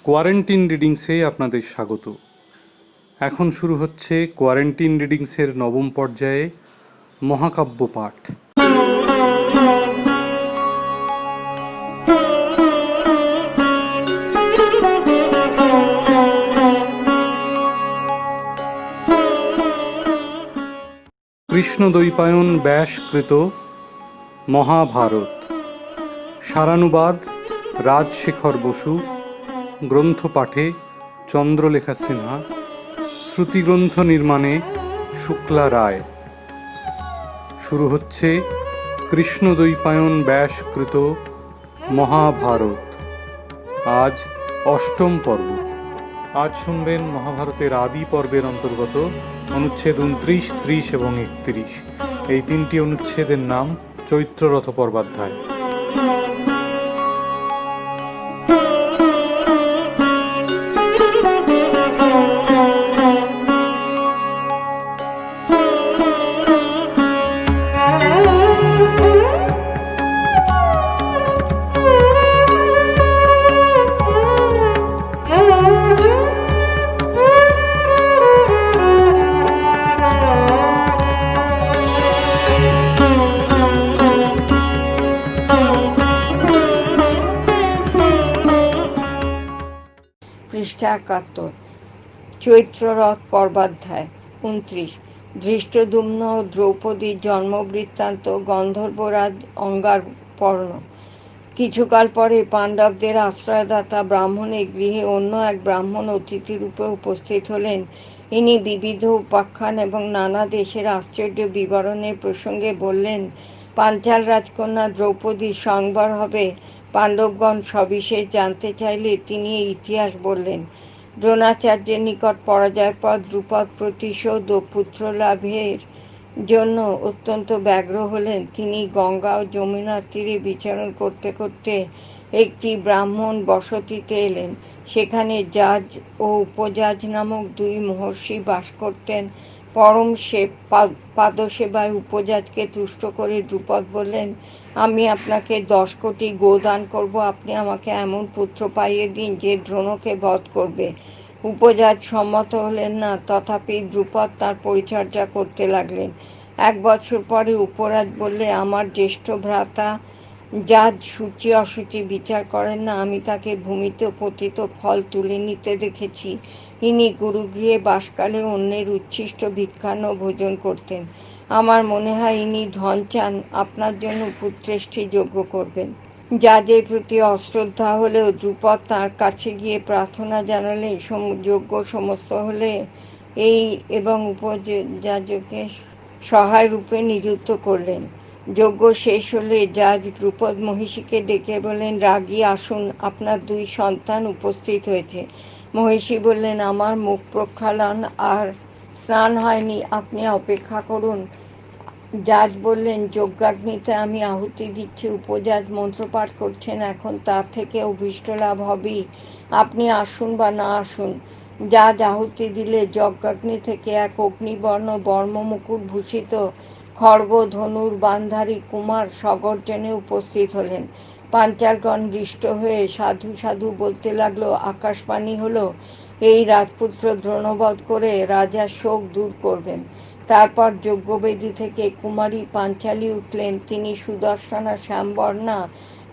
Quarantine রিডিংসে আপনাদের স্বাগত। এখন শুরু হচ্ছে কোয়ারেন্টিন রিডিংসের নবম পর্যায়ে মহাকাব্য পাঠ। কৃষ্ণদ্বৈপায়ন ব্যাসকৃত মহাভারত। সারানুবাদ রাজশেখর বসু। গ্রন্থ পাঠে চন্দ্রলেখা সিনহা। শ্রুতিগ্রন্থ নির্মাণে শুক্লা রায়। শুরু হচ্ছে কৃষ্ণদ্বৈপায়ন ব্যাসকৃত মহাভারত। আজ অষ্টম পর্ব। আজ শুনবেন মহাভারতের আদি পর্বের অন্তর্গত অনুচ্ছেদ 29, 30 এবং 31। এই তিনটি অনুচ্ছেদের নাম চৈত্ররথ পর্বাধ্যায়। পৃষ্ঠা 71। চৈত্ররথ পর্বাধ্যায় 29। ধৃষ্টদ্যুম্ন ও দ্রৌপদীর জন্মবৃত্তান্ত গন্ধর্বরাজ অঙ্গারপর্ণ। কিছুকাল পরে পাণ্ডবদের আশ্রয়দাতা ব্রাহ্মণের গৃহে অন্য এক ব্রাহ্মণ অতিথিরূপে উপস্থিত হলেন। ইনি বিবিধ উপাখ্যান এবং নানা দেশের আশ্চর্য বিবরণের প্রসঙ্গে বললেন, পাঞ্চাল রাজকন্যা দ্রৌপদীর সংবর হবে। পাণ্ডবগণ সবিশেষ জানতে চাইলে তিনি এই ইতিহাস বললেন। দ্রোণাচার্যের নিকট পরাজয়ের পর দ্রুপদ প্রতিশোধ ও পুত্রলাভের জন্য অত্যন্ত ব্যগ্র হলেন। তিনি গঙ্গা ও যমুনার তীরে বিচরণ করতে করতে একটি ব্রাহ্মণ বসতিতে এলেন। সেখানে জাজ ও উপজাজ নামক দুই মহর্ষি বাস করতেন। পরম পাদসেবায় উপজাজকে তুষ্ট করে দ্রুপদ বললেন, আমি আপনাকে 10 কোটি গোদান করব, আপনি আমাকে এমন পুত্র পাইয়ে দিন যে দ্রোণকে বধ করবে। উপজাজ সম্মত হলেন না, তথাপি দ্রুপদ তার পরিচর্যা করতে লাগলেন। 1 বছর পরে উপরাজ বললে, আমার জ্যেষ্ঠ ভ্রাতা জাজ সূচি অসুচি বিচার করেন না, আমি তাকে ভূমিতে পতিত ফল তুলে নিতে দেখেছি। ইনি গুরুগৃহে বাসকালে অন্যের উচ্ছিষ্ট ভিক্ষান্ন ভোজন করতেন। আমার মনে হয় ইনি ধন চান, আপনার জন্য পুত্রেষ্টি যজ্ঞ করবেন। জাজের প্রতি অশ্রদ্ধা হলেও দ্রুপদ তাঁর কাছে গিয়ে প্রার্থনা জানালেন। যজ্ঞ সমস্ত হলে এই এবং উপজাজকে সহায় রূপে নিযুক্ত করলেন। যজ্ঞ শেষ হলে জাজ দ্রুপদ মহিষীকে ডেকে বললেন, রাগী আসুন, আপনার 2 সন্তান উপস্থিত হয়েছে। মহিষী বললেন, আমার মুখ প্রক্ষালন আর স্নান হয়নি, আপনি অপেক্ষা করুন। জাজ বললেন, যজ্ঞাগ্নিতে আমি আহুতি দিচ্ছি, উপজাজ মন্ত্রপাঠ করছেন, এখন তার থেকে অভীষ্ট লাভ হবেই, আপনি আসুন বা না আসুন। জাজ আহুতি দিলে যজ্ঞাগ্নি থেকে এক অগ্নিবর্ণ বর্মমুকুট ভূষিত খড়গ ধনুর বানধারী কুমার সগর্জনে উপস্থিত হলেন। পাঞ্চালগণ হৃষ্ট হয়ে সাধু সাধু বলতে লাগলো, আকাশবাণী হলো এই রাজপুত্র দ্রোণবধ করে রাজার শোক দূর করবেন। তারপর যজ্ঞবেদী থেকে কুমারী পাঞ্চালী উঠলেন। তিনি সুদর্শনা শ্যামবর্ণা,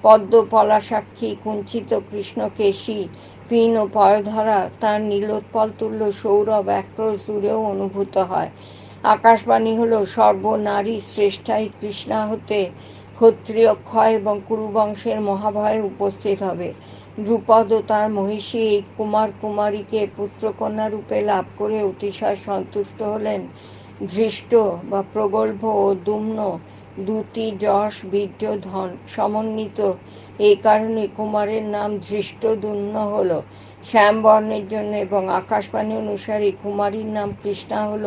পদ্ম পলাশাক্ষী, কুঞ্চিত কৃষ্ণকেশী, পিন ও পয়ধরা। তার নীলোৎপল তুল্য সৌরভ একরোজ দূরেও অনুভূত হয়। আকাশবাণী হলো সর্বনারী শ্রেষ্ঠাই কৃষ্ণা হতে ক্ষত্রিয় ক্ষয় এবং কুরুবংশের মহাভয়ে উপস্থিত হবে। দ্রুপদ ও তার মহিষী এই কুমার কুমারীকে পুত্রকন্যা রূপে লাভ করে অতিশয় সন্তুষ্ট হলেন। ধৃষ্ট বা প্রগল্ভ ও দুম্ন দুটি যশ বীর্য ধন সমন্বিত, এই কারণে কুমারের নাম ধৃষ্টদ্যুম্ন হল শ্যামবর্ণের জন্য, এবং আকাশবাণী অনুসারে কুমারীর নাম কৃষ্ণা হল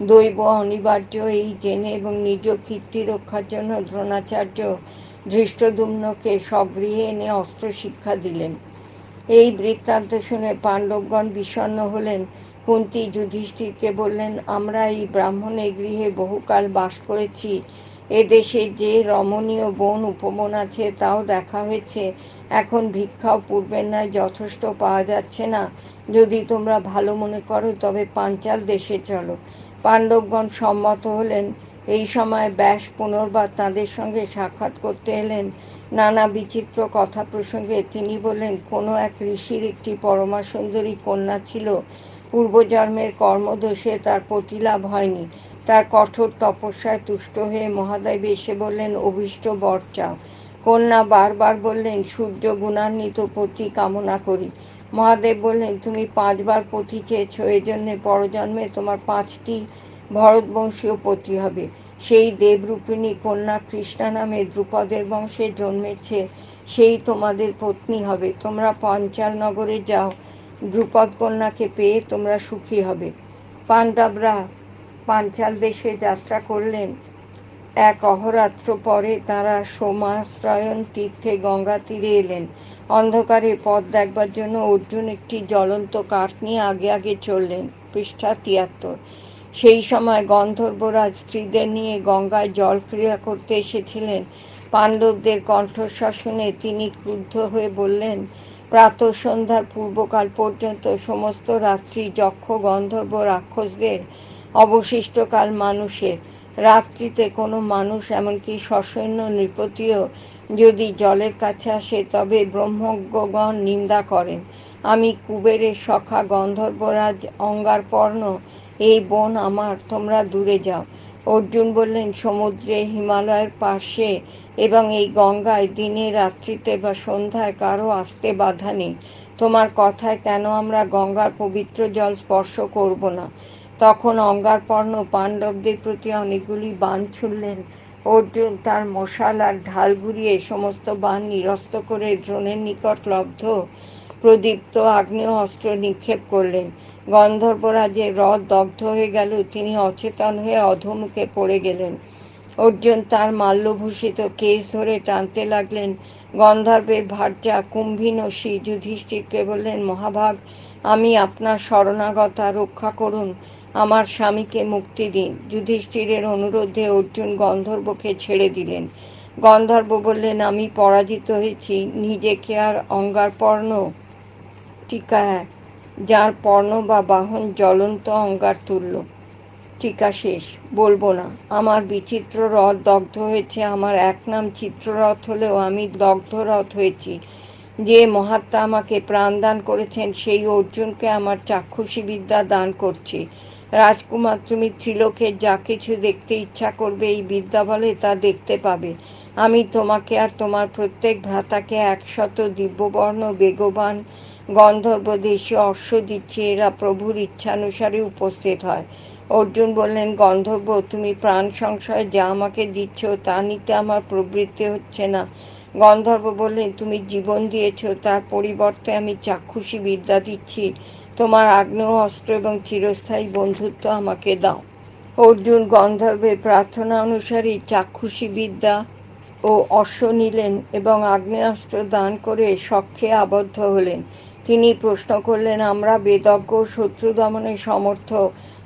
দৈব অনিবার্য। এই জেনে এবং নিজ কীর্তি রক্ষার জন্য দ্রোণাচার্য ধৃষ্টদ্যুম্নকে স্বগৃহে এনে অস্ত্র শিক্ষা দিলেন। এই বৃত্তান্ত শুনে পাণ্ডবগণ বিষণ্ণ হলেন। কুন্তী যুধিষ্ঠিরকে বললেন, আমরা এই ব্রাহ্মণের গৃহে বহুকাল বাস করেছি, এদেশে যে রমণীয় বন উপবন আছে তাও দেখা হয়েছে, এখন ভিক্ষাও পূর্বের ন্যায় যথেষ্ট পাওয়া যাচ্ছে না। যদি তোমরা ভালো মনে করো তবে পাঞ্চাল দেশে চলো। পাণ্ডবগণ সম্মত হলেন। এই সময় ব্যাস পুনর্বার তাদের সঙ্গে সাক্ষাৎ করতে এলেন। নানা বিচিত্র কথা প্রসঙ্গে তিনি বললেন, কোনো এক ঋষির একটি পরমা সুন্দরী কন্যা ছিল। পূর্বজন্মের কর্মদোষে তার প্রতিলাভ হয়নি। তার কঠোর তপস্যায় তুষ্ট হয়ে মহাদেব এসে বললেন, অভীষ্ট বর চাও। কন্যা বারবার বললেন, সূর্য গুণান্বিত পতি কামনা করি। মহাদেব বললেন, তুমি 5 বার পতি চেয়েছ, এজন্যে পরজন্মে তোমার 5টি ভরতবংশীয় পতি হবে। সেই দেবরূপিণী কন্যা কৃষ্ণা নামে দ্রুপদের বংশে জন্মেছে, সেই তোমাদের পত্নী হবে। তোমরা পাঞ্চাল নগরে যাও, দ্রুপদ কন্যাকে পেয়ে তোমরা সুখী হবে। পাণ্ডবরা পাঞ্চাল দেশে যাত্রা করলেন। এক অহরাত্র পরে তারা সোমাশ্রয়ণ তীর্থে গঙ্গা তীরে এলেন। অন্ধকারে পথ দেখবার জন্য অর্জুন একটি জ্বলন্ত কাঠ নিয়ে আগে আগে চললেন। পৃষ্ঠা 73। সেই সময় গন্ধর্বরাজ স্ত্রীদের নিয়ে গঙ্গায় জল ক্রিয়া করতে এসেছিলেন। পাণ্ডবদের কণ্ঠস্বর শুনে তিনি ক্রুদ্ধ হয়ে বললেন, প্রাতঃ সন্ধ্যার পূর্বকাল পর্যন্ত সমস্ত রাত্রি যক্ষ গন্ধর্ব রাক্ষসদের, অবশিষ্টকাল মানুষের। রাত্রিতে কোনো মানুষ, এমনকি সসৈন্য নৃপতিও যদি জলের কাছে আসে তবে ব্রহ্মজ্ঞগণ নিন্দা করেন। আমি কুবেরের সখা গন্ধর্বরাজ অঙ্গারপর্ণ, এই বন আমার, তোমরা দূরে যাও। অর্জুন বললেন, সমুদ্রে, হিমালয়ের পাশে এবং এই গঙ্গায় দিনে রাত্রিতে বা সন্ধ্যায় কারো আসতে বাধা নেই। তোমার কথায় কেন আমরা গঙ্গার পবিত্র জল স্পর্শ করব না? তখন অঙ্গারপর্ণ পাণ্ডবদের প্রতি অনেকগুলি বাণ ছুড়লেন। অর্জুন তার মশাল আর ঢাল ঘুরিয়ে সমস্ত বাণ নিরস্ত করে দ্রোণের নিকট লব্ধ প্রদীপ্ত আগ্নেয় অস্ত্র নিক্ষেপ করলেন। গন্ধর্বরাজের রথ দগ্ধ হয়ে গেল, তিনি অচেতন হয়ে অধোমুখে পড়ে গেলেন। অর্জুন তার মাল্যভূষিত কেশ ধরে টানতে লাগলেন। গন্ধর্বের ভার্যা কুম্ভিনসী যুধিষ্ঠিরকে বললেন, মহাভাগ, আমি আপনার শরণাগতা, রক্ষা করুন, আমার স্বামীকে মুক্তি দিন। যুধিষ্ঠিরের অনুরোধে অর্জুন গন্ধর্বকে ছেড়ে দিলেন। গন্ধর্ব বললেন, আমি পরাজিত হয়েছি। নিজেকে আর অঙ্গারপর্ণ, টিকা 1, যার পর্ণ বা বাহন জ্বলন্ত অঙ্গার তুল্য। টিকা শেষ। বলবো না। আমার বিচিত্র রথ দগ্ধ হয়েছে। আমার এক নাম চিত্ররথ হলেও আমি দগ্ধ রথ হয়েছি। যে মহাত্মা আমাকে প্রাণ দান করেছেন সেই অর্জুনকে আমার চাক্ষুষী বিদ্যা দান করছি। রাজকুমার, তুমি ত্রিলোকের যা কিছু দেখতে ইচ্ছা করবে এই বিদ্যা বলে তা দেখতে পাবে। আমি তোমাকে আর তোমার প্রত্যেক ভ্রাতাকে 100 দিব্যবর্ণ বেগবান গন্ধর্ব দেশে অশ্ব দিচ্ছি। এরা প্রভুর ইচ্ছানুসারে উপস্থিত হয়। অর্জুন বললেন, গন্ধর্ব, তুমি প্রাণ সংশয়ে যা আমাকে দিচ্ছ তা নিতে আমার প্রবৃত্তি হচ্ছে না। গন্ধর্ব বললেন, তুমি জীবন দিয়েছ, তার পরিবর্তে আমি চাক্ষুষী বিদ্যা দিচ্ছি। তোমার আগ্নেয় অস্ত্র এবং চিরস্থায়ী বন্ধুত্ব আমাকে দাও। অর্জুন গন্ধর্বের প্রার্থনা অনুসারী চাক্ষুষী বিদ্যা ও অশ্ব নিলেন এবং আগ্নেয়াস্ত্র দান করে সখ্যে আবদ্ধ হলেন। তিনি প্রশ্ন করলেন, আমরা বেদজ্ঞ শত্রু দমনে সমর্থ,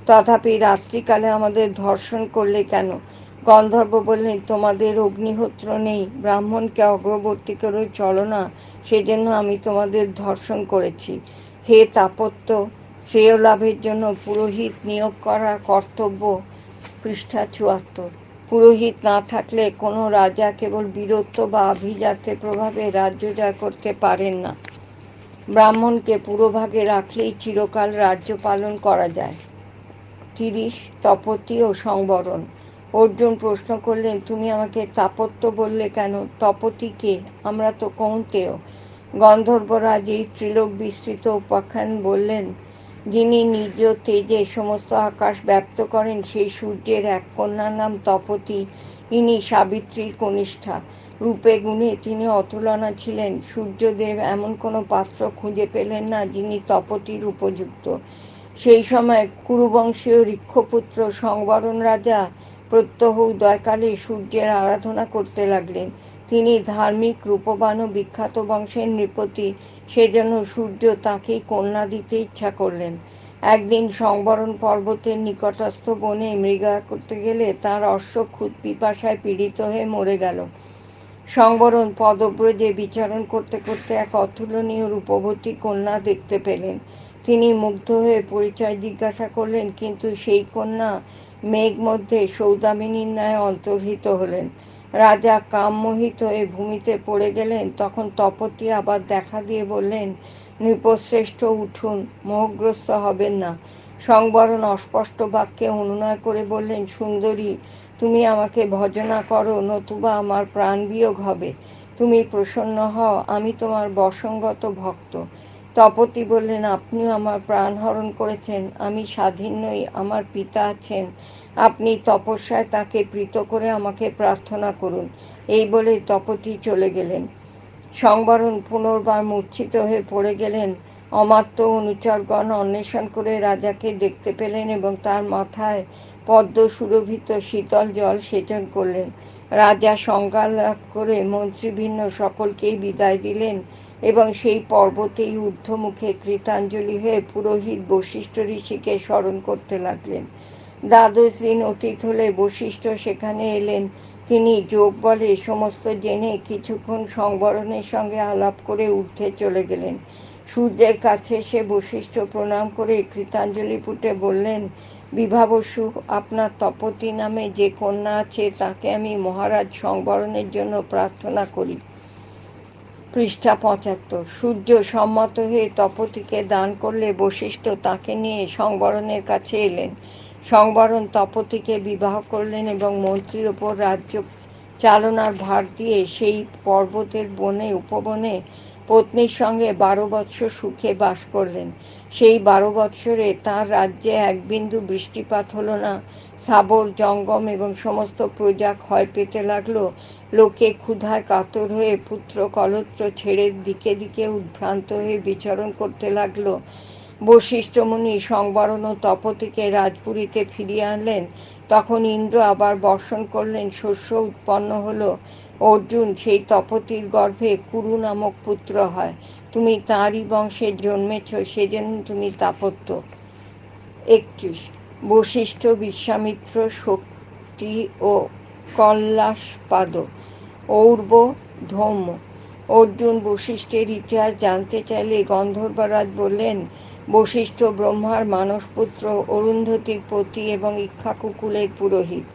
তথাপি রাত্রিকালে আমাদের ধর্ষণ করলে কেন? গন্ধর্ব বললেন, তোমাদের অগ্নিহোত্র নেই, ব্রাহ্মণকে অগ্রবর্তী করে চলো না, সেজন্য আমি তোমাদের ধর্ষণ করেছি। হে তাপত্য, শ্রেয় লাভের জন্য পুরোহিত নিয়োগ করা কর্তব্য। পৃষ্ঠা 74। পুরোহিত না থাকলে কোনো রাজা কেবল বীরত্ব বা আভিজাত্যের প্রভাবে রাজ্য জয় করতে পারেন না। ব্রাহ্মণকে পুরোভাগে রাখলেই চিরকাল রাজ্য পালন করা যায়। 30 তপতি ও সংবরণ। অর্জুন প্রশ্ন করলেন, তুমি আমাকে তাপত্য বললে কেন? তপতি কে? আমরা তো কৌন্তেয়। গন্ধর্বরাজ এই ত্রিলোক বিস্তৃত উপাখ্যান বললেন, যিনি নিজ তেজে সমস্ত আকাশ ব্যাপ্ত করেন সেই সূর্যের এক কন্যার নাম তপতি। ইনি সাবিত্রীর কনিষ্ঠা। রূপে গুণে তিনি অতুলনা ছিলেন। সূর্যদেব এমন কোনো পাত্র খুঁজে পেলেন না যিনি তপতির উপযুক্ত। সেই সময় কুরুবংশীয় ঋক্ষপুত্র সংবরণ রাজা প্রত্যহ উদয়কালে সূর্যের আরাধনা করতে লাগলেন। তিনি ধার্মিক, রূপবান ও বিখ্যাত বংশের নৃপতি, সেজন্য সূর্য তাঁকেই কন্যা দিতে ইচ্ছা করলেন। একদিন সংবরণ পর্বতের নিকটস্থ বনে মৃগয়া করতে গেলে তার অশ্ব ক্ষুদ পিপাসায় পীড়িত হয়ে মরে গেল। সংবরণ পদব্রজে বিচরণ করতে করতে এক অতুলনীয় রূপবতী কন্যা দেখতে পেলেন। তিনি মুগ্ধ হয়ে পরিচয় জিজ্ঞাসা করলেন, কিন্তু সেই কন্যা মেঘ মধ্যে সৌদামিনীর ন্যায় অন্তর্হিত হলেন। রাজা কামমোহিত হয়ে ভূমিতে পড়ে গেলেন। তখন তপতী আবার দেখা দিয়ে বললেন, নৃপশ্রেষ্ঠ উঠুন, মোহগ্রস্ত হবেন না। সংবরণ অস্পষ্ট বাক্যে অনুনয় করে বললেন, সুন্দরী, তুমি আমাকে ভজনা করো, নতুবা আমার প্রাণবিয়োগ হবে। তুমি প্রসন্ন হও, আমি তোমার বশঙ্গত ভক্ত। তপতী বললেন, আপনিও আমার প্রাণ হরণ করেছেন, আমি স্বাধীন নই, আমার পিতা আছেন, আপনি তপস্যায় তাকে প্রীত করে আমাকে প্রার্থনা করুন। এই বলে তপতী চলে গেলেন। সংবরণ পুনর্বার মূর্ছিত হয়ে পড়ে গেলেন। অমাত্য অনুচরগণ অন্বেষণ করে রাজাকে দেখতে পেলেন এবং তার মাথায় পদ্ম সুরভিত শীতল জল সেচন করলেন। রাজা সংজ্ঞা লাভ করে মন্ত্রীভিন্ন সকলকেই বিদায় দিলেন এবং সেই পর্বতেই ঊর্ধ্বমুখে কৃতাঞ্জলি হয়ে পুরোহিত বশিষ্ঠ ঋষিকে স্মরণ করতে লাগলেন। দ্বাদশ দিন অতীত হলে বশিষ্ঠ সেখানে এলেন। তিনি যোগ বলে সমস্ত জেনে কিছুক্ষণ সংবরণের সঙ্গে আলাপ করে ঊর্ধ্বে চলে গেলেন। সূর্যের কাছে এসে বশিষ্ঠ প্রণাম করে কৃতাঞ্জলি পুটে বললেন, বিভাবসু, আপনার তপতী নামে যে কন্যা আছে তাকে আমি মহারাজ সংবরণের জন্য প্রার্থনা করি। পৃষ্ঠা ৭৫। সূর্য সম্মত হয়ে তপতীকে দান করলে বশিষ্ঠ তাকে নিয়ে সংবরণের কাছে এলেন। সংবরণ তপতীকে বিবাহ করলেন এবং মন্ত্রীর ওপর রাজ্য চালনার ভার দিয়ে সেই পর্বতের বনে উপবনে পত্নীর সঙ্গে 12 বৎসর সুখে বাস করলেন। সেই 12 বৎসরে তাঁর রাজ্যে এক বিন্দু বৃষ্টিপাত হল না। স্থাবর জঙ্গম এবং সমস্ত প্রজা ক্ষয় পেতে লাগলো। লোকে ক্ষুধায় কাতর হয়ে পুত্র কলত্র ছেড়ে দিকে দিকে উদ্ভ্রান্ত হয়ে বিচরণ করতে লাগলো। বশিষ্ঠ মুনি সংবরণ ও তপতীকে রাজপুরীতে ফিরিয়ে আনলেন। তখন ইন্দ্র আবার বর্ষণ করলেন, শস্য উৎপন্ন হলো। অর্জুন, সেই তপতীর গর্ভে কুরু নামক পুত্র হয়। তুমি তাঁরই বংশে জন্মেছ, সেজন্য তুমি তাপত্য। 31। বশিষ্ঠ, বিশ্বামিত্র, শক্তি ও কল্লাসপাদ, ঔর্ব, ধৌম্য। অর্জুন বশিষ্ঠের ইতিহাস জানতে চাইলে গন্ধর্বরাজ বললেন, বশিষ্ঠ ব্রহ্মার মানসপুত্র, অরুন্ধতীর পতি এবং ইক্ষ্বাকুকুলের পুরোহিত।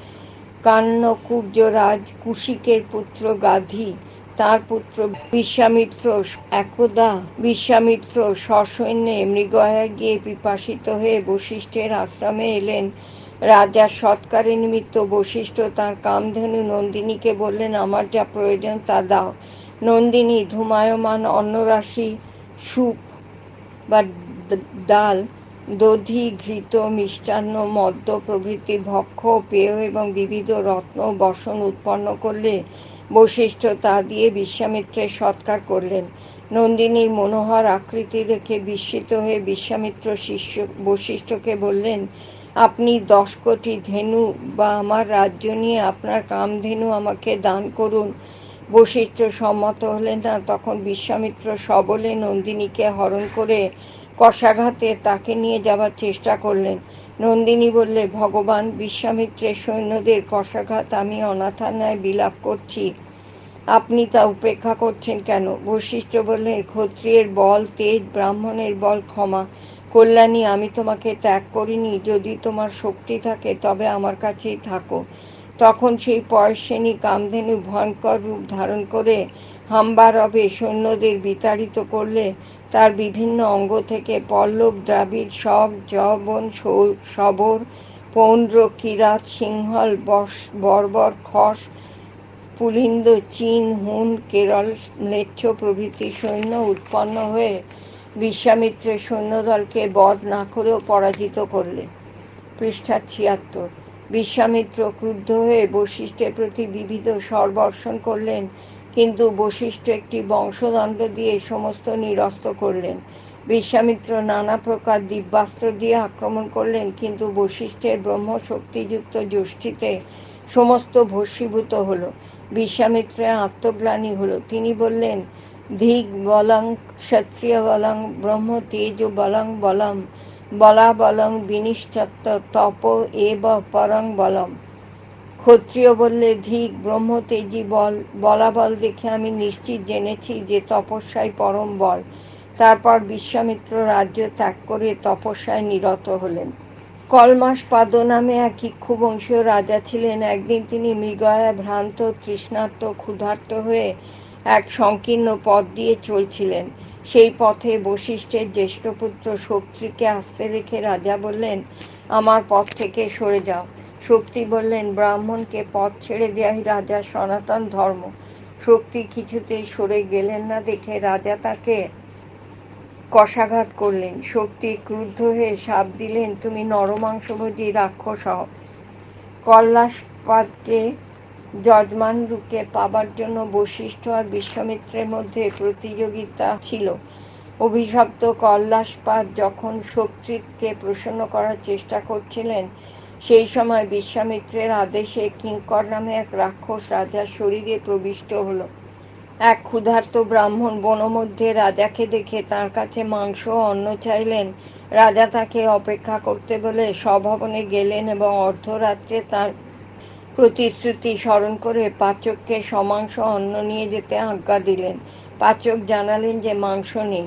কান্নকুব্জরাজ কুশিকের পুত্র গাধী, তার পুত্র বিশ্বামিত্র। একদা বিশ্বামিত্র সসৈন্যে মৃগয়ায় গিয়ে পিপাসিত হয়ে বশিষ্ঠের আশ্রমে এলেন। রাজার সৎকারে নিমিত্ত বশিষ্ঠ তাঁর কামধেনু নন্দিনীকে বললেন, আমার যা প্রয়োজন তা দাও। নন্দিনী ধূমায়মান অন্নরাশি, সুপ বা ডাল, দধি, ঘৃত, মিষ্টান্ন, মদ্য প্রভৃতি ভক্ষ্য, পেয় এবং বিবিধ রত্ন বসন উৎপন্ন করলে বশিষ্ঠ তা দিয়ে বিশ্বামিত্রের সৎকার করলেন। নন্দিনীর মনোহর আকৃতি দেখে বিস্মিত হয়ে বিশ্বামিত্র শিষ্য বশিষ্ঠকে বললেন, আপনি 10 কোটি ধেনু বা আমার রাজ্য নিয়ে আপনার কামধেনু আমাকে দান করুন। বশিষ্ঠ সম্মত হলেন না। তখন বিশ্বামিত্র সবলে নন্দিনীকে হরণ করে কষাঘাতে তাকে নিয়ে যাবার চেষ্টা করলেন। নন্দিনী বললে, ভগবান, বিশ্বামিত্রের সৈন্যদের কষাঘাত আমি অনাথার ন্যায় বিলাপ করছি, আপনি তা উপেক্ষা করছেন কেন? বশিষ্ঠ বললেন, ক্ষত্রিয়ের বল তেজ, ব্রাহ্মণের বল ক্ষমা। কল্যাণী, আমি তোমাকে ত্যাগ করিনি। যদি তোমার শক্তি থাকে তবে আমার কাছেই থাকো। তখন সেই পয়সেনী কামধেনু ভয়ঙ্কর রূপ ধারণ করে হাম্বারবে সৈন্যদের বিতাড়িত করলে। তার বিভিন্ন অঙ্গ থেকে পল্লব, দ্রাবিড়, শক, যবন, শবর, পৌন্ড্র, কিরাত, সিংহল, বর্বর, খস, পুলিন্দ, চীন, হুন, কেরল, ম্লেচ্ছ প্রভৃতি সৈন্য উৎপন্ন হয়ে বিশ্বামিত্রের সৈন্যদলকে বধ না করেও পরাজিত করলে। পৃষ্ঠা ৭৬। বিশ্বামিত্র ক্রুদ্ধ হয়ে বশিষ্ঠের প্রতি বিবিধ স্বরবর্ষণ করলেন, কিন্তু বশিষ্ঠ একটি বংশদণ্ড দিয়ে সমস্ত নিরস্ত করলেন। বিশ্বামিত্র নানা প্রকার দিব্যাস্ত্র দিয়ে আক্রমণ করলেন, কিন্তু বশিষ্ঠের ব্রহ্মশক্তিযুক্ত যষ্টিতে সমস্ত ভস্মীভূত হল। বিশ্বামিত্রের আত্মগ্লানি হল। তিনি বললেন, ধিক বলং ক্ষত্রিয় বলং ব্রহ্ম তেজ বলং বলম বলাবলং বিনিশ্চত্ত তপ এব পরং বলম। ক্ষত্রিয় বললে, ধিক ব্রহ্মতেজী বল। বলাবল দেখে আমি নিশ্চিত জেনেছি যে তপস্যাই পরম বল। তারপর বিশ্বামিত্র রাজ্য ত্যাগ করে তপস্যায় নিরত হলেন। কলমাসপাদ নামে এক ইক্ষুবংশীয় রাজা ছিলেন। একদিন তিনি মৃগয়ায় ভ্রান্ত, তৃষ্ণার্ত, ক্ষুধার্ত হয়ে এক সংকীর্ণ পথ দিয়ে চলছিলেন। সেই পথে বশিষ্ঠের জ্যেষ্ঠপুত্র শক্তিকে আসতে দেখে রাজা বললেন, আমার পথ থেকে সরে যাও। শক্তি বললেন, ব্রাহ্মণকে পথ ছেড়ে দেওয়াই রাজার সনাতন ধর্ম। শক্তি কিছুতেই সরে গেলেন না দেখে রাজা তাকে কষাঘাত করলেন। শক্তি ক্রুদ্ধ হয়ে শাপ দিলেন, তুমি নরমাংসভোজী রাক্ষস হও। কল্লাসপাদকে যজমানরূপে পাবার জন্য বশিষ্ঠ আর বিশ্বামিত্রের মধ্যে প্রতিযোগিতা ছিল। অভিশপ্ত কল্লাসপাদ যখন শক্তিকে প্রসন্ন করার চেষ্টা করছিলেন, সেই সময় বিশ্বামিত্রের আদেশে কিঙ্কর নামে এক রাক্ষস রাজার শরীরে প্রবিষ্ট হল। এক ক্ষুধার্ত ব্রাহ্মণ বনমধ্যে রাজাকে দেখে তার কাছে মাংস ও অন্ন চাইলেন। রাজা তাকে অপেক্ষা করতে বলে স্বভবনে গেলেন এবং অর্ধরাত্রে তার প্রতিশ্রুতি স্মরণ করে পাচককে সমাংস অন্ন নিয়ে যেতে আজ্ঞা দিলেন। পাচক জানালেন যে মাংস নেই।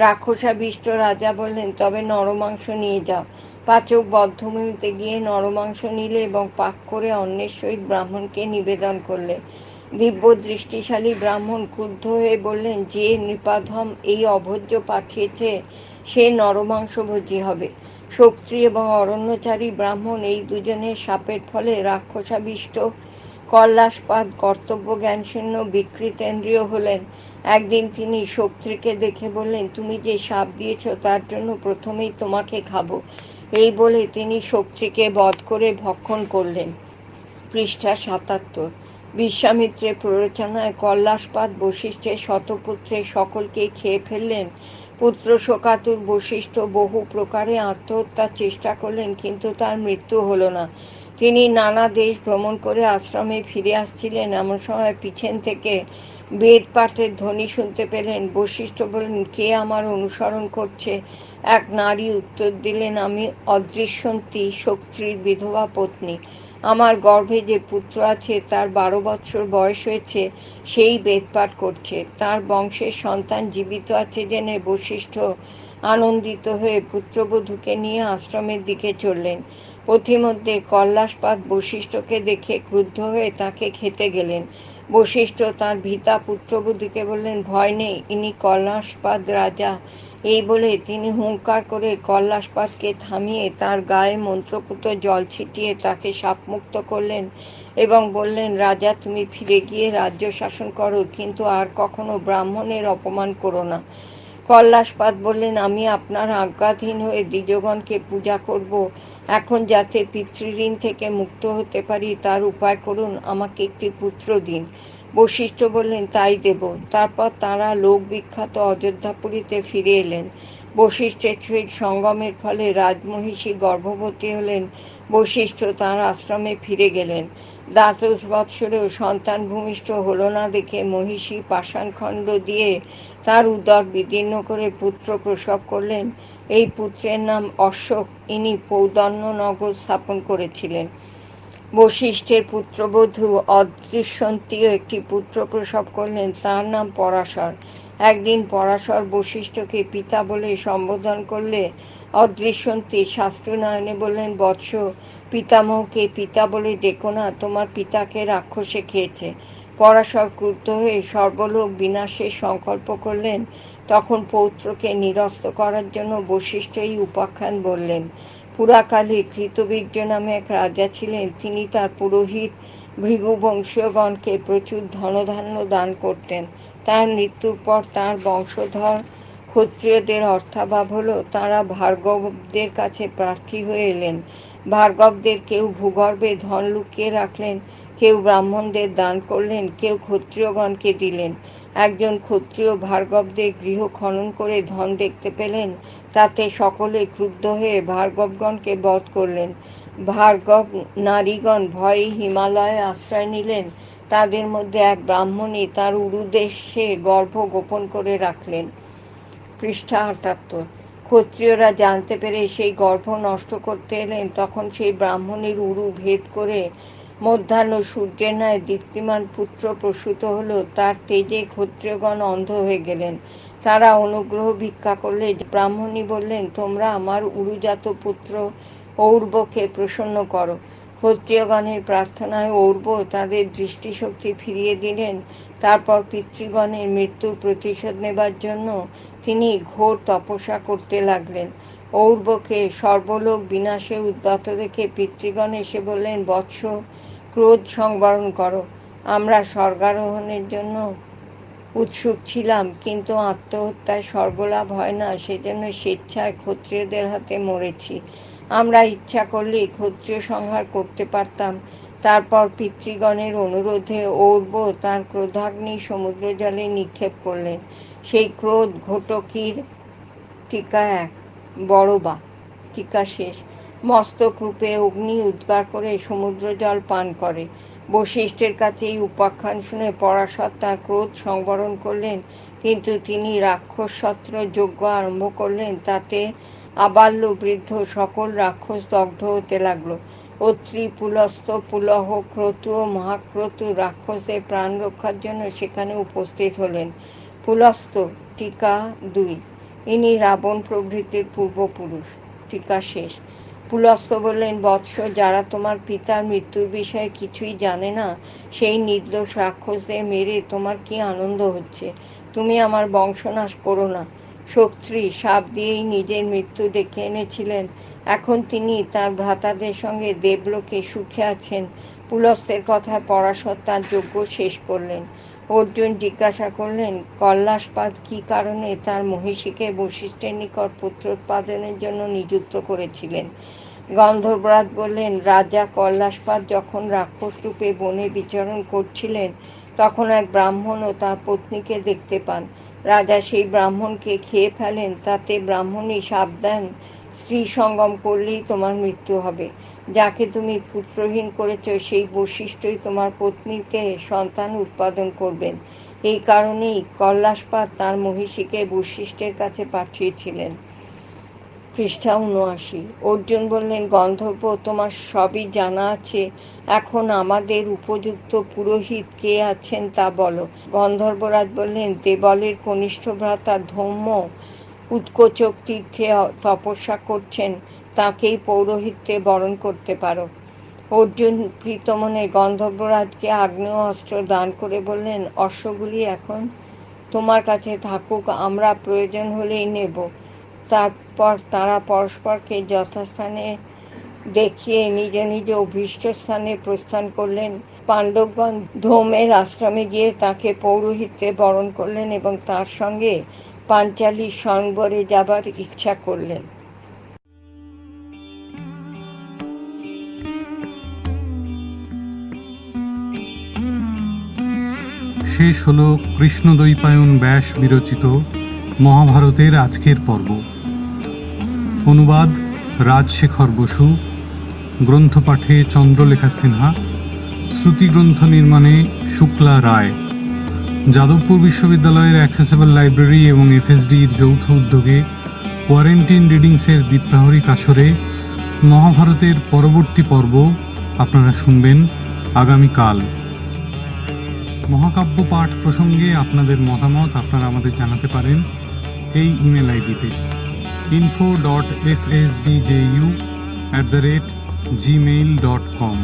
রাক্ষসাবিষ্ট রাজা বললেন, তবে নরমাংস নিয়ে যাও। পাচক বধ্যভূমিতে গিয়ে নরমাংস নিলে এবং পাক করে অন্নের সহিত ব্রাহ্মণকে নিবেদন করলে। দিব্য দৃষ্টিশালী ব্রাহ্মণ ক্রুদ্ধ হয়ে বললেন, যে নৃপাধম এই অভোজ্য পাঠিয়েছে সে নরমাংসভোজী হবে। শক্তি এবং অরণ্যচারী ব্রাহ্মণ এই দুজনের শাপের ফলে রাক্ষসাবিষ্ট কল্লাসপাদ কর্তব্য জ্ঞানশূন্য বিকৃতেন্দ্রিয় হলেন। একদিন তিনি শক্তিকে দেখে বললেন, তুমি যে শাপ দিয়েছ তার জন্য প্রথমেই তোমাকে খাবো। এই বলে তিনি শক্তিকে বধ করে ভক্ষণ করলেন। পৃষ্ঠা ৭৭। বিশ্বামিত্রের প্ররোচনায় কল্লাসপাদ বশিষ্ঠের শতপুত্রের সকলকে খেয়ে ফেললেন। পুত্র শোকাতুর বশিষ্ঠ বহু প্রকারে আত্মহত্যার চেষ্টা করলেন, কিন্তু তার মৃত্যু হল না। তিনি নানা দেশ ভ্রমণ করে আশ্রমে ফিরে আসছিলেন। এমন সময় পিছন থেকে বেদ পাঠের ধ্বনি শুনতে পেলেন। বশিষ্ঠ বললেন, কে আমার অনুসরণ করছে? এক নারী উত্তর দিলেন, আমি অদৃশ্যন্তী, শক্তির বিধবা পত্নী। আমার গর্ভে যে পুত্র আছে তার 12 বৎসর বয়স হয়েছে, সেই বেদপাঠ করছে। তার বংশের সন্তান জীবিত আছে জেনে বশিষ্ঠ আনন্দিত হয়ে পুত্রবধূকে নিয়ে আশ্রমের দিকে চললেন। পথিমধ্যে কল্লাসপাদ বশিষ্ঠকে দেখে ক্রুদ্ধ হয়ে তাকে খেতে গেলেন। বশিষ্ঠ তাঁর ভীতা পুত্রবধূকে বললেন, ভয় নেই, ইনি কল্লাসপাদ রাজা। এই বলে তিনি হুঙ্কার করে কল্লাসপাদকে থামিয়ে তার গায়ে মন্ত্রপুত জল ছিটিয়ে তাকে শাপমুক্ত করলেন এবং বললেন, রাজা, তুমি ফিরে গিয়ে রাজ্য শাসন করো, কিন্তু আর কখনো ব্রাহ্মণের অপমান করো না। কল্লাসপাদ বললেন, আমি আপনার আজ্ঞাধীন হয়ে দ্বিজগণকে পূজা করব। এখন যাতে পিতৃঋণ থেকে মুক্ত হতে পারি তার উপায় করুন, আমাকে একটি পুত্র দিন। বশিষ্ঠ বললেন, তাই দেব। তারপর তাঁরা লোকবিখ্যাত অযোধ্যাপুরীতে ফিরে এলেন। বশিষ্ঠের সহিত সঙ্গমের ফলে রাজমহিষী গর্ভবতী হলেন। বশিষ্ঠ তাঁর আশ্রমে ফিরে গেলেন। দ্বাদশ বৎসরেও সন্তান ভূমিষ্ঠ হল না দেখে মহিষী পাষাণখণ্ড দিয়ে তার উদর বিদীর্ণ করে পুত্র প্রসব করলেন। এই পুত্রের নাম অশোক। ইনি পৌদন্যনগর স্থাপন করেছিলেন। বশিষ্ঠের পুত্রবধূ অদৃশ্যন্তীও একটি পুত্র প্রসব করলেন, তার নাম পরাশর। একদিন পরাশর বশিষ্ঠকে পিতা বলে সম্বোধন করলে অদৃশ্যন্তী শাস্ত্রনয়নে বললেন, বৎস, পিতামহকে পিতা বলে ডেকো না, তোমার পিতাকে রাক্ষসে খেয়েছে। পরাশর ক্রুদ্ধ হয়ে সর্বলোক বিনাশের সংকল্প করলেন। তখন পৌত্রকে নিরস্ত করার জন্য বশিষ্ঠ এই উপাখ্যান বললেন। পুরাকালে কৃতবীর্য নামে এক রাজা ছিলেন। তিনি তার পুরোহিত ভৃগুবংশীয়গণকে প্রচুর ধনধান্য দান করতেন। তার মৃত্যুর পর তার বংশধর ক্ষত্রিয়দের অর্থাভাব হলো। তাঁরা ভার্গবদের কাছে প্রার্থী হয়ে এলেন। ভার্গবদের কেউ ভূগর্ভে ধন লুকিয়ে রাখলেন, কেউ ব্রাহ্মণদের দান করলেন, কেউ ক্ষত্রিয়গণকে দিলেন। একজন ক্ষত্রিয় ভার্গবদের গৃহ খনন করে ধন দেখতে পেলেন। তাতে সকলে ক্রুদ্ধ হয়ে ভার্গবগণকে বধ করলেন। ভার্গব নারীগণ ভয়ে হিমালয়ে আশ্রয় নিলেন। তাদের মধ্যে এক ব্রাহ্মণী তার উরুদেশে গর্ভ গোপন করে রাখলেন। পৃষ্ঠা ৭৮। ক্ষত্রিয়রা জানতে পেরে সেই গর্ভ নষ্ট করতে এলেন। তখন সেই ব্রাহ্মণের উরু ভেদ করে মধ্যাহ্ন সূর্যের ন্যায় দীপ্তিমান পুত্র প্রসূত হল। তার তেজে ক্ষত্রিয়গণ অন্ধ হয়ে গেলেন। তারা অনুগ্রহ ভিক্ষা করলে। ব্রাহ্মণী বললেন, তোমরা আমার উরুজাত পুত্র ঔর্বকে প্রসন্ন করো। ক্ষত্রিয়গণের প্রার্থনায় ঔর্ব তাদের দৃষ্টিশক্তি ফিরিয়ে দিলেন। তারপর পিতৃগণের মৃত্যুর প্রতিশোধ নেবার জন্য তিনি ঘোর তপস্যা করতে লাগলেন। ঔর্বকে সর্বলোক বিনাশে উদ্যত দেখে পিতৃগণ এসে বললেন, বৎস, ক্রোধ সংবরণ করো। আমরা স্বর্গারোহণের জন্য উৎসুক ছিলাম, কিন্তু আত্মহত্যায় স্বর্গলাভ হয় না, সেজন্য স্বেচ্ছায় ক্ষত্রিয়দের হাতে মরেছি। আমরা ইচ্ছা করলেই ক্ষত্রিয় সংহার করতে পারতাম। তারপর পিতৃগণের অনুরোধে ঔর্ব তাঁর ক্রোধাগ্নি সমুদ্র জলে নিক্ষেপ করলেন। সেই ক্রোধ ঘটকির টিকা 1 বড়বা টিকা শেষ। মস্তক রূপে অগ্নি উদ্গার করে সমুদ্র জল পান করে। বশিষ্ঠের কাছে এই উপাখ্যান শুনে পরাশর তার ক্রোধ সংবরণ করলেন, কিন্তু তিনি রাক্ষসশস্ত্র যজ্ঞ আরম্ভ করলেন। তাতে আবাল্য বৃদ্ধ সকল রাক্ষস দগ্ধ হতে লাগলো। অত্রি, পুলস্ত, পুলহ, ক্রতু ও মহাক্রতু রাক্ষসের প্রাণ রক্ষার জন্য সেখানে উপস্থিত হলেন। পুলস্ত টিকা 2, ইনি রাবণ প্রভৃতির পূর্বপুরুষ। টিকা শেষ। পুলস্ত বললেন, বৎস, যারা তোমার পিতার মৃত্যুর বিষয়ে কিছুই জানে না, সেই নির্দোষ রাক্ষসদের মেরে তোমার কি আনন্দ হচ্ছে? তুমি আমার বংশনাশ করো না। শক্তি সাপ দিয়েই নিজের মৃত্যু ডেকে এনেছিলেন। এখন তিনি তার ভ্রাতাদের সঙ্গে দেবলোকে সুখে আছেন। পুলস্তের কথায় পরাশর তার যজ্ঞ শেষ করলেন। অর্জুন জিজ্ঞাসা করলেন, কল্লাসপাদ কি কারণে তার মহিষীকে বশিষ্ঠের নিকট পুত্রোৎপাদনের জন্য নিযুক্ত করেছিলেন? গন্ধর্বরাজ বললেন, রাজা কল্লাসপাদ যখন রাক্ষস রূপে বনে বিচরণ করছিলেন, তখন এক ব্রাহ্মণ ও তার পত্নীকে দেখতে পান। রাজা সেই ব্রাহ্মণকে খেয়ে ফেলেন। তাতে ব্রাহ্মণই শাপ দেন, স্ত্রী সঙ্গম করলেই তোমার মৃত্যু হবে। যাকে তুমি পুত্রহীন করেছ, সেই বশিষ্ঠই তোমার পত্নীতে সন্তান উৎপাদন করবেন। এই কারণেই কল্লাসপাদ তার মহিষীকে বশিষ্ঠের কাছে পাঠিয়েছিলেন। পৃষ্ঠা 79। অর্জুন বললেন, গন্ধর্ব, তোমার সবই জানা আছে, এখন আমাদের উপযুক্ত পুরোহিত কে আছেন তা বলো। গন্ধর্বরাজ বললেন, দেবলের কনিষ্ঠ ভ্রাতা ধৌম্য উৎকোচক তীর্থে তপস্যা করছেন, তাকেই পৌরোহিত্যে বরণ করতে পারো। অর্জুন প্রীতমনে গন্ধর্বরাজকে আগ্নেয় অস্ত্র দান করে বললেন, অশ্বগুলি এখন তোমার কাছে থাকুক, আমরা প্রয়োজন হলেই নেব। তারপর তারা পরস্পরকে যথাস্থানে দেখিয়ে নিজ নিজ অভীষ্ট স্থানে প্রস্থান করলেন। পাণ্ডবগণ ধৌমের আশ্রমে গিয়ে তাকে পৌরোহিত্যে বরণ করলেন এবং তার সঙ্গে পাঞ্চালী স্বয়ংবরে যাবার ইচ্ছা করলেন। শেষ হল কৃষ্ণদ্বৈপায়ন ব্যাস বিরচিত মহাভারতের আজকের পর্ব। অনুবাদ রাজশেখর বসু, গ্রন্থপাঠে চন্দ্রলেখা সিনহা, শ্রুতিগ্রন্থ নির্মাণে শুক্লা রায়। যাদবপুর বিশ্ববিদ্যালয়ের অ্যাক্সেসেবল লাইব্রেরি এবং এফএসডির যৌথ উদ্যোগে কোয়ারেন্টিন রিডিংসের দ্বীপ্রাহরিক আসরে মহাভারতের পরবর্তী পর্ব আপনারা শুনবেন আগামীকাল। মহাকাব্য পাঠ প্রসঙ্গে আপনাদের মতামত আপনারা আমাদের জানাতে পারেন এই ইমেল আইডিতে info.fsdju@gmail.com।